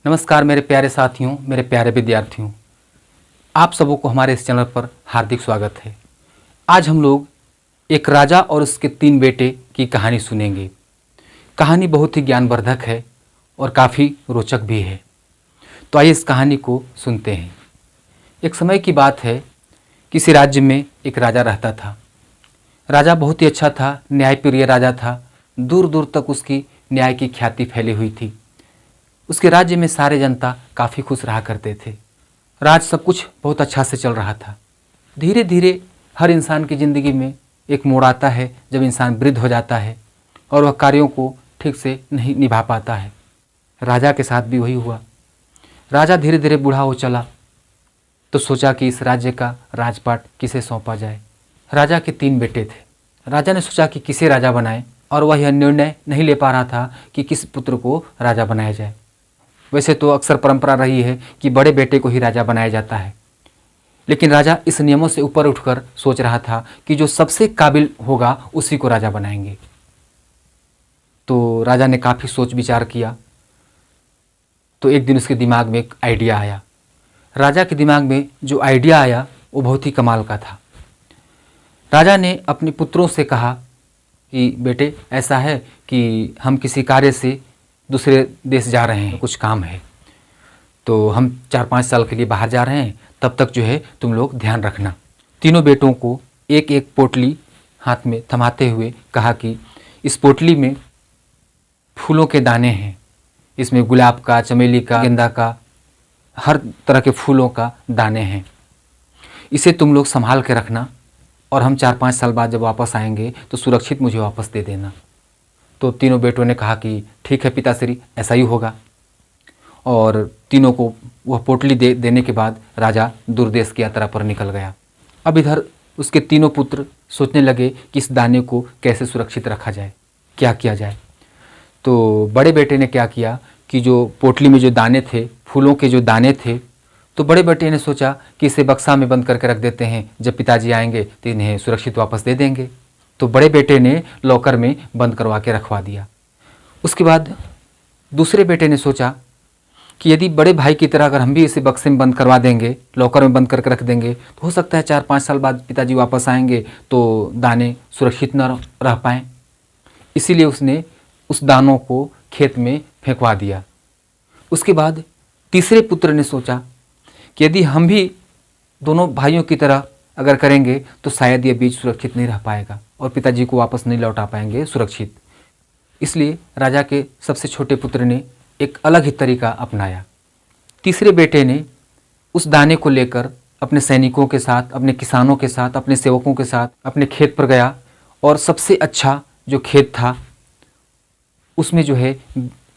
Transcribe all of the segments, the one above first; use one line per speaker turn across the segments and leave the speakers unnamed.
नमस्कार मेरे प्यारे साथियों, मेरे प्यारे विद्यार्थियों, आप सबों को हमारे इस चैनल पर हार्दिक स्वागत है। आज हम लोग एक राजा और उसके 3 बेटे की कहानी सुनेंगे। कहानी बहुत ही ज्ञानवर्धक है और काफ़ी रोचक भी है। तो आइए इस कहानी को सुनते हैं। एक समय की बात है, किसी राज्य में एक राजा रहता था। राजा बहुत ही अच्छा था, न्यायप्रिय राजा था। दूर दूर तक उसकी न्याय की ख्याति फैली हुई थी। उसके राज्य में सारे जनता काफ़ी खुश रहा करते थे। राज सब कुछ बहुत अच्छा से चल रहा था। धीरे धीरे हर इंसान की ज़िंदगी में एक मोड़ आता है जब इंसान वृद्ध हो जाता है और वह कार्यों को ठीक से नहीं निभा पाता है। राजा के साथ भी वही हुआ। राजा धीरे धीरे बूढ़ा हो चला तो सोचा कि इस राज्य का राजपाट किसे सौंपा जाए। राजा के 3 बेटे थे। राजा ने सोचा कि किसे राजा बनाए और वह यह निर्णय नहीं ले पा रहा था कि किस पुत्र को राजा बनाया जाए। वैसे तो अक्सर परंपरा रही है कि बड़े बेटे को ही राजा बनाया जाता है, लेकिन राजा इस नियमों से ऊपर उठकर सोच रहा था कि जो सबसे काबिल होगा उसी को राजा बनाएंगे। तो राजा ने काफ़ी सोच विचार किया। तो एक दिन उसके दिमाग में एक आइडिया आया। राजा के दिमाग में जो आइडिया आया वो बहुत ही कमाल का था। राजा ने अपने पुत्रों से कहा कि बेटे, ऐसा है कि हम किसी कार्य से दूसरे देश जा रहे हैं, कुछ काम है, तो हम 4-5 साल के लिए बाहर जा रहे हैं। तब तक जो है तुम लोग ध्यान रखना। तीनों बेटों को एक एक पोटली हाथ में थमाते हुए कहा कि इस पोटली में फूलों के दाने हैं। इसमें गुलाब का, चमेली का, गेंदा का, हर तरह के फूलों का दाने हैं। इसे तुम लोग संभाल के रखना और हम 4-5 साल बाद जब वापस आएंगे तो सुरक्षित मुझे वापस दे देना। तो तीनों बेटों ने कहा कि ठीक है पिताश्री, ऐसा ही होगा। और तीनों को वह पोटली देने के बाद राजा दूरदेश की यात्रा पर निकल गया। अब इधर उसके तीनों पुत्र सोचने लगे कि इस दाने को कैसे सुरक्षित रखा जाए, क्या किया जाए। तो बड़े बेटे ने क्या किया कि जो पोटली में जो दाने थे, फूलों के जो दाने थे, तो बड़े बेटे ने सोचा कि इसे बक्सा में बंद करके रख देते हैं, जब पिताजी आएंगे तो इन्हें सुरक्षित वापस दे देंगे। तो बड़े बेटे ने लॉकर में बंद करवा के रखवा दिया। उसके बाद दूसरे बेटे ने सोचा कि यदि बड़े भाई की तरह अगर हम भी इसे बक्से में बंद करवा देंगे, लॉकर में बंद करके रख देंगे, तो हो सकता है 4-5 साल बाद पिताजी वापस आएंगे तो दाने सुरक्षित न रह पाएँ। इसीलिए उसने उस दानों को खेत में फेंकवा दिया। उसके बाद तीसरे पुत्र ने सोचा कि यदि हम भी दोनों भाइयों की तरह अगर करेंगे तो शायद ये बीज सुरक्षित नहीं रह पाएगा और पिताजी को वापस नहीं लौटा पाएंगे सुरक्षित। इसलिए राजा के सबसे छोटे पुत्र ने एक अलग ही तरीका अपनाया। तीसरे बेटे ने उस दाने को लेकर अपने सैनिकों के साथ, अपने किसानों के साथ, अपने सेवकों के साथ अपने खेत पर गया और सबसे अच्छा जो खेत था उसमें जो है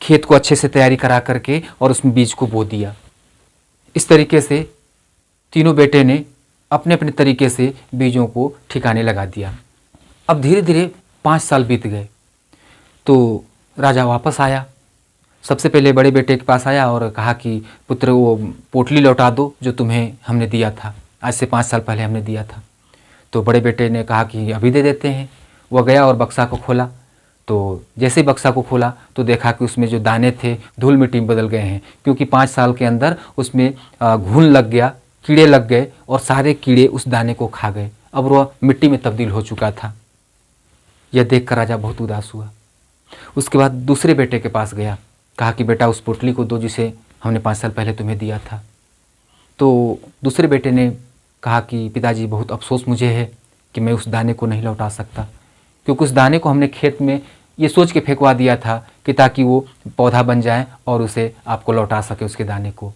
खेत को अच्छे से तैयारी करा करके और उसमें बीज को बो दिया। इस तरीके से तीनों बेटे ने अपने अपने तरीके से बीजों को ठिकाने लगा दिया। अब धीरे धीरे 5 साल बीत गए तो राजा वापस आया। सबसे पहले बड़े बेटे के पास आया और कहा कि पुत्र, वो पोटली लौटा दो जो तुम्हें हमने दिया था, आज से 5 साल पहले हमने दिया था। तो बड़े बेटे ने कहा कि अभी दे देते हैं। वह गया और बक्सा को खोला। तो जैसे ही बक्सा को खोला तो देखा कि उसमें जो दाने थे धूल मिट्टी में बदल गए हैं, क्योंकि 5 साल के अंदर उसमें घुन लग गया, कीड़े लग गए और सारे कीड़े उस दाने को खा गए। अब वह मिट्टी में तब्दील हो चुका था। यह देखकर राजा बहुत उदास हुआ। उसके बाद दूसरे बेटे के पास गया, कहा कि बेटा उस पोटली को दो जिसे हमने 5 साल पहले तुम्हें दिया था। तो दूसरे बेटे ने कहा कि पिताजी, बहुत अफसोस मुझे है कि मैं उस दाने को नहीं लौटा सकता, क्योंकि उस दाने को हमने खेत में ये सोच के फेंकवा दिया था कि ताकि वो पौधा बन जाए और उसे आपको लौटा सके उसके दाने को।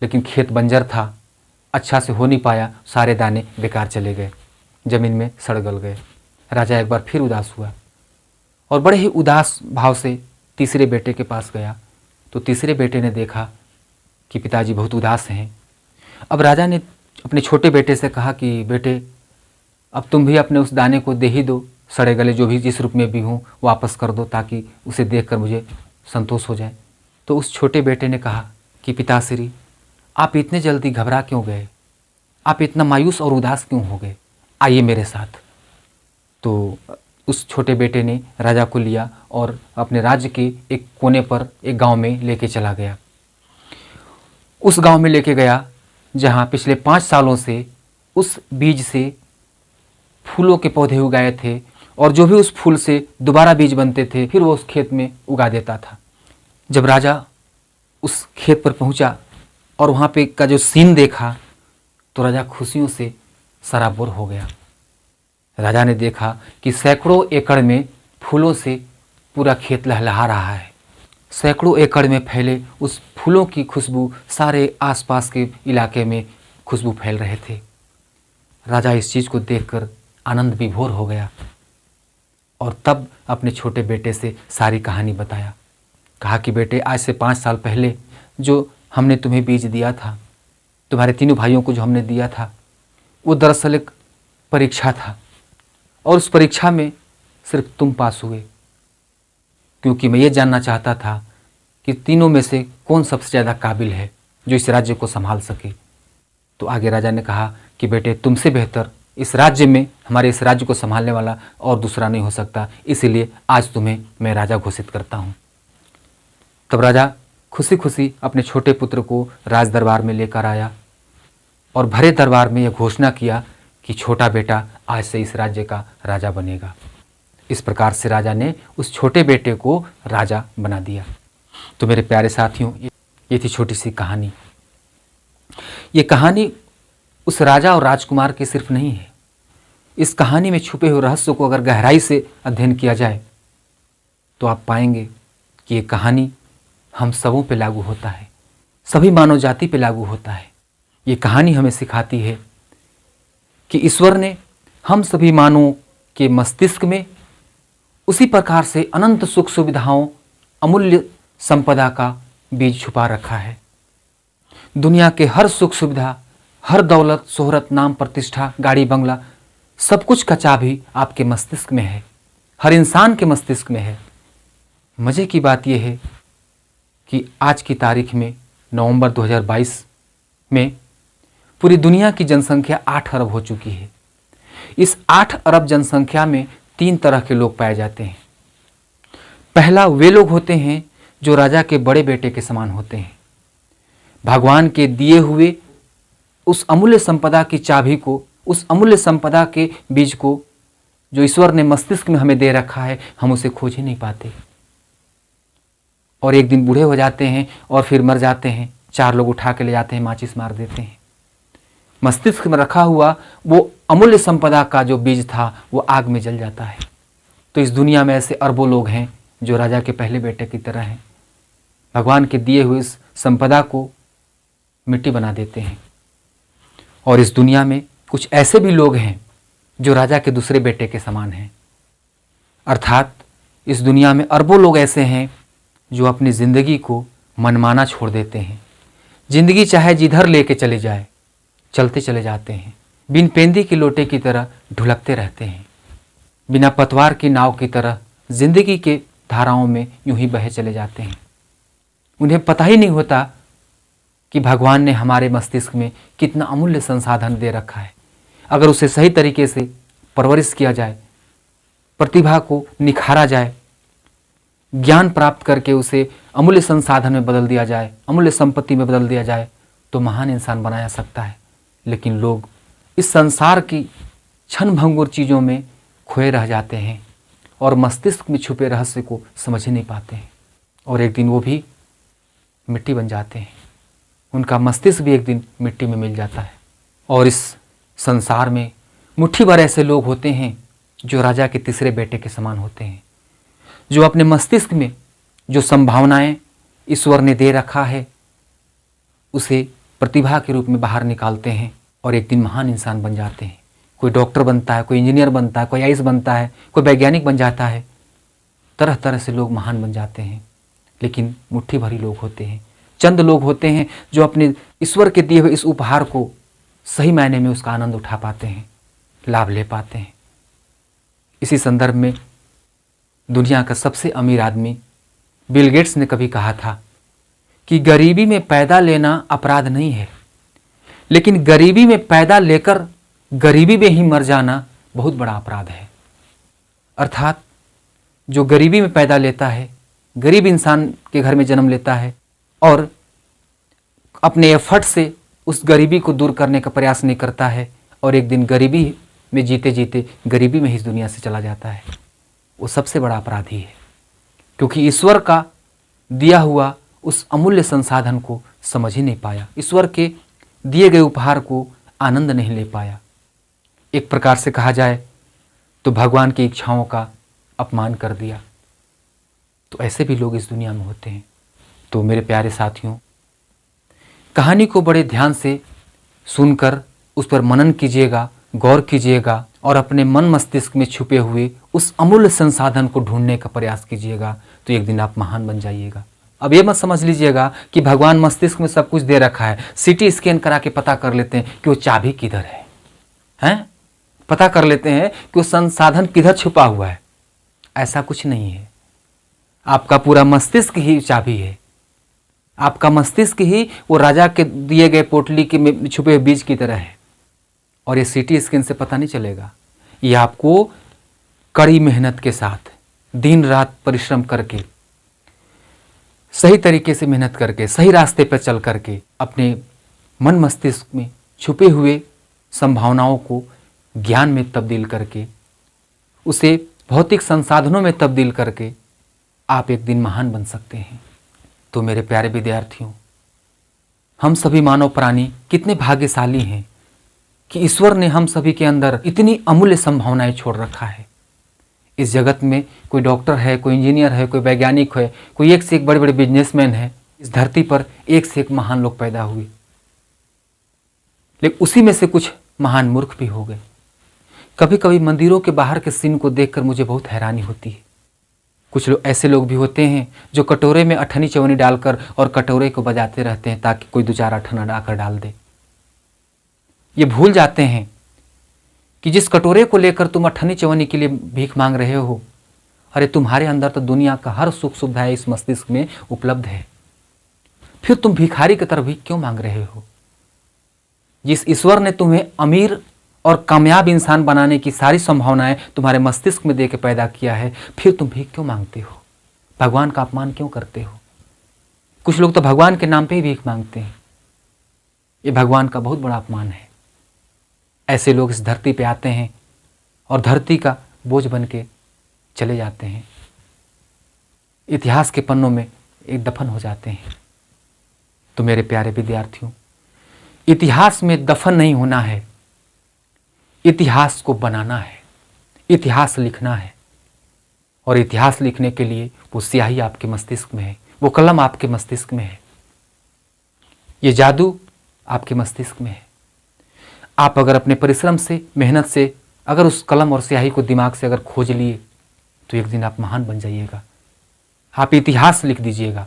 लेकिन खेत बंजर था, अच्छा से हो नहीं पाया, सारे दाने बेकार चले गए, ज़मीन में सड़ गल गए। राजा एक बार फिर उदास हुआ और बड़े ही उदास भाव से तीसरे बेटे के पास गया। तो तीसरे बेटे ने देखा कि पिताजी बहुत उदास हैं। अब राजा ने अपने छोटे बेटे से कहा कि बेटे, अब तुम भी अपने उस दाने को दे ही दो, सड़े गले जो भी जिस रूप में भी हों वापस कर दो, ताकि उसे देखकर मुझे संतोष हो जाए। तो उस छोटे बेटे ने कहा कि पिताश्री, आप इतने जल्दी घबरा क्यों गए? आप इतना मायूस और उदास क्यों हो गए? आइए मेरे साथ। तो उस छोटे बेटे ने राजा को लिया और अपने राज्य के एक कोने पर एक गांव में लेके चला गया। उस गांव में लेके गया जहां पिछले 5 सालों से उस बीज से फूलों के पौधे उगाए थे, और जो भी उस फूल से दोबारा बीज बनते थे फिर वो उस खेत में उगा देता था। जब राजा उस खेत पर पहुंचा और वहाँ पे का जो सीन देखा तो राजा खुशियों से सराबोर हो गया। राजा ने देखा कि सैकड़ों एकड़ में फूलों से पूरा खेत लहलहा रहा है। सैकड़ों एकड़ में फैले उस फूलों की खुशबू सारे आसपास के इलाके में खुशबू फैल रहे थे। राजा इस चीज़ को देखकर आनंद विभोर हो गया और तब अपने छोटे बेटे से सारी कहानी बताया। कहा कि बेटे, आज से 5 साल पहले जो हमने तुम्हें बीज दिया था, तुम्हारे तीनों भाइयों को जो हमने दिया था, वो दरअसल एक परीक्षा था और उस परीक्षा में सिर्फ तुम पास हुए, क्योंकि मैं ये जानना चाहता था कि तीनों में से कौन सबसे ज़्यादा काबिल है जो इस राज्य को संभाल सके। तो आगे राजा ने कहा कि बेटे, तुमसे बेहतर इस राज्य में, हमारे इस राज्य को संभालने वाला और दूसरा नहीं हो सकता, इसीलिए आज तुम्हें मैं राजा घोषित करता हूँ। तब राजा खुशी खुशी अपने छोटे पुत्र को राज दरबार में लेकर आया और भरे दरबार में यह घोषणा किया कि छोटा बेटा आज से इस राज्य का राजा बनेगा। इस प्रकार से राजा ने उस छोटे बेटे को राजा बना दिया। तो मेरे प्यारे साथियों, ये थी छोटी सी कहानी। ये कहानी उस राजा और राजकुमार की सिर्फ नहीं है। इस कहानी में छुपे हुए रहस्य को अगर गहराई से अध्ययन किया जाए तो आप पाएंगे कि ये कहानी हम सबों पे लागू होता है, सभी मानव जाति पे लागू होता है। ये कहानी हमें सिखाती है कि ईश्वर ने हम सभी मानवों के मस्तिष्क में उसी प्रकार से अनंत सुख सुविधाओं, अमूल्य संपदा का बीज छुपा रखा है। दुनिया के हर सुख सुविधा, हर दौलत, शोहरत, नाम, प्रतिष्ठा, गाड़ी, बंगला, सब कुछ का चाबी आपके मस्तिष्क में है, हर इंसान के मस्तिष्क में है। मज़े की बात यह है कि आज की तारीख में नवंबर 2022 में पूरी दुनिया की जनसंख्या 8 अरब हो चुकी है। इस 8 अरब जनसंख्या में 3 तरह के लोग पाए जाते हैं। पहला वे लोग होते हैं जो राजा के बड़े बेटे के समान होते हैं। भगवान के दिए हुए उस अमूल्य संपदा की चाबी को, उस अमूल्य संपदा के बीज को जो ईश्वर ने मस्तिष्क में हमें दे रखा है, हम उसे खोज ही नहीं पाते और एक दिन बूढ़े हो जाते हैं और फिर मर जाते हैं। 4 लोग उठा के ले जाते हैं, माचिस मार देते हैं। मस्तिष्क में रखा हुआ वो अमूल्य संपदा का जो बीज था वो आग में जल जाता है। तो इस दुनिया में ऐसे अरबों लोग हैं जो राजा के पहले बेटे की तरह हैं, भगवान के दिए हुए इस संपदा को मिट्टी बना देते हैं। और इस दुनिया में कुछ ऐसे भी लोग हैं जो राजा के दूसरे बेटे के समान हैं। अर्थात इस दुनिया में अरबों लोग ऐसे हैं जो अपनी ज़िंदगी को मनमाना छोड़ देते हैं। ज़िंदगी चाहे जिधर लेके चले जाए, चलते चले जाते हैं। बिन पेंदी के लोटे की तरह ढुलकते रहते हैं। बिना पतवार की नाव की तरह ज़िंदगी के धाराओं में यूं ही बहे चले जाते हैं। उन्हें पता ही नहीं होता कि भगवान ने हमारे मस्तिष्क में कितना अमूल्य संसाधन दे रखा है। अगर उसे सही तरीके से परवरिश किया जाए, प्रतिभा को निखारा जाए, ज्ञान प्राप्त करके उसे अमूल्य संसाधन में बदल दिया जाए, अमूल्य संपत्ति में बदल दिया जाए, तो महान इंसान बनाया सकता है। लेकिन लोग इस संसार की क्षण भंगुर चीज़ों में खोए रह जाते हैं और मस्तिष्क में छुपे रहस्य को समझ ही नहीं पाते हैं और एक दिन वो भी मिट्टी बन जाते हैं। उनका मस्तिष्क भी एक दिन मिट्टी में मिल जाता है। और इस संसार में मुट्ठी भर ऐसे लोग होते हैं जो राजा के तीसरे बेटे के समान होते हैं, जो अपने मस्तिष्क में जो संभावनाएं ईश्वर ने दे रखा है उसे प्रतिभा के रूप में बाहर निकालते हैं और एक दिन महान इंसान बन जाते हैं। कोई डॉक्टर बनता है, कोई इंजीनियर बनता है, कोई आईएएस बनता है, कोई वैज्ञानिक बन जाता है। तरह तरह से लोग महान बन जाते हैं। लेकिन मुट्ठी भरी लोग होते हैं, चंद लोग होते हैं जो अपने ईश्वर के दिए हुए इस उपहार को सही मायने में उसका आनंद उठा पाते हैं, लाभ ले पाते हैं। इसी संदर्भ में दुनिया का सबसे अमीर आदमी बिल गेट्स ने कभी कहा था कि गरीबी में पैदा लेना अपराध नहीं है, लेकिन गरीबी में पैदा लेकर गरीबी में ही मर जाना बहुत बड़ा अपराध है। अर्थात जो गरीबी में पैदा लेता है, गरीब इंसान के घर में जन्म लेता है और अपने एफर्ट से उस गरीबी को दूर करने का प्रयास नहीं करता है और एक दिन गरीबी में जीते जीते गरीबी में ही इस दुनिया से चला जाता है, वो सबसे बड़ा अपराधी है, क्योंकि ईश्वर का दिया हुआ उस अमूल्य संसाधन को समझ ही नहीं पाया, ईश्वर के दिए गए उपहार को आनंद नहीं ले पाया। एक प्रकार से कहा जाए तो भगवान की इच्छाओं का अपमान कर दिया। तो ऐसे भी लोग इस दुनिया में होते हैं। तो मेरे प्यारे साथियों, कहानी को बड़े ध्यान से सुनकर उस पर मनन कीजिएगा, गौर कीजिएगा और अपने मन मस्तिष्क में छुपे हुए उस अमूल्य संसाधन को ढूंढने का प्रयास कीजिएगा, तो एक दिन आप महान बन जाइएगा। अब ये मत समझ लीजिएगा कि भगवान मस्तिष्क में सब कुछ दे रखा है, सीटी स्कैन करा के पता कर लेते हैं कि वो चाबी किधर है, हैं? पता कर लेते हैं कि वो संसाधन किधर छुपा हुआ है। ऐसा कुछ नहीं है। आपका पूरा मस्तिष्क ही चाबी है। आपका मस्तिष्क ही वो राजा के दिए गए पोटली के में छुपे हुए बीज की तरह है, और ये सीटी स्कैन से पता नहीं चलेगा। ये आपको कड़ी मेहनत के साथ दिन रात परिश्रम करके, सही तरीके से मेहनत करके, सही रास्ते पर चल करके अपने मन मस्तिष्क में छुपे हुए संभावनाओं को ज्ञान में तब्दील करके, उसे भौतिक संसाधनों में तब्दील करके आप एक दिन महान बन सकते हैं। तो मेरे प्यारे विद्यार्थियों, हम सभी मानव प्राणी कितने भाग्यशाली हैं कि ईश्वर ने हम सभी के अंदर इतनी अमूल्य संभावनाएं छोड़ रखा है। इस जगत में कोई डॉक्टर है, कोई इंजीनियर है, कोई वैज्ञानिक है, कोई एक से एक बड़े बड़े बिजनेसमैन है। इस धरती पर एक से एक महान लोग पैदा हुए, लेकिन उसी में से कुछ महान मूर्ख भी हो गए। कभी कभी मंदिरों के बाहर के सीन को देखकर मुझे बहुत हैरानी होती है। कुछ लोग ऐसे लोग भी होते हैं जो कटोरे में अठनी चवनी डालकर और कटोरे को बजाते रहते हैं ताकि कोई दो चार अठना डाकर डाल दे। ये भूल जाते हैं कि जिस कटोरे को लेकर तुम अठनी चवनी के लिए भीख मांग रहे हो, अरे तुम्हारे अंदर तो दुनिया का हर सुख सुविधा इस मस्तिष्क में उपलब्ध है। फिर तुम भिखारी की तरफ भीख क्यों मांग रहे हो? जिस ईश्वर ने तुम्हें अमीर और कामयाब इंसान बनाने की सारी संभावनाएं तुम्हारे मस्तिष्क में देकर पैदा किया है, फिर तुम भीख क्यों मांगते हो? भगवान का अपमान क्यों करते हो? कुछ लोग तो भगवान के नाम पे ही भीख मांगते हैं। ये भगवान का बहुत बड़ा अपमान है। ऐसे लोग इस धरती पे आते हैं और धरती का बोझ बन के चले जाते हैं, इतिहास के पन्नों में एक दफन हो जाते हैं। तो मेरे प्यारे विद्यार्थियों, इतिहास में दफन नहीं होना है, इतिहास को बनाना है, इतिहास लिखना है। और इतिहास लिखने के लिए वो स्याही आपके मस्तिष्क में है, वो कलम आपके मस्तिष्क में है, ये जादू आपके मस्तिष्क में है। आप अगर अपने परिश्रम से, मेहनत से अगर उस कलम और स्याही को दिमाग से अगर खोज लिए, तो एक दिन आप महान बन जाइएगा। आप इतिहास लिख दीजिएगा।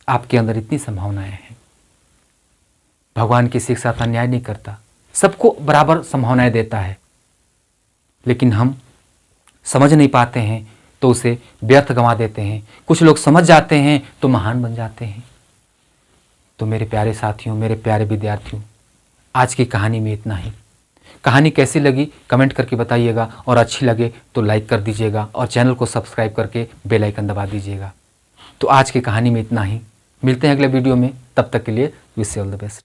आपके अंदर इतनी संभावनाएं हैं। भगवान किसी के साथ अन्याय नहीं करता, सबको बराबर संभावनाएं देता है, लेकिन हम समझ नहीं पाते हैं तो उसे व्यर्थ गंवा देते हैं। कुछ लोग समझ जाते हैं तो महान बन जाते हैं। तो मेरे प्यारे साथियों, मेरे प्यारे विद्यार्थियों, आज की कहानी में इतना ही। कहानी कैसी लगी कमेंट करके बताइएगा, और अच्छी लगे तो लाइक कर दीजिएगा और चैनल को सब्सक्राइब करके बेल आइकन दबा दीजिएगा। तो आज की कहानी में इतना ही। मिलते हैं अगले वीडियो में, तब तक के लिए wish you all the best.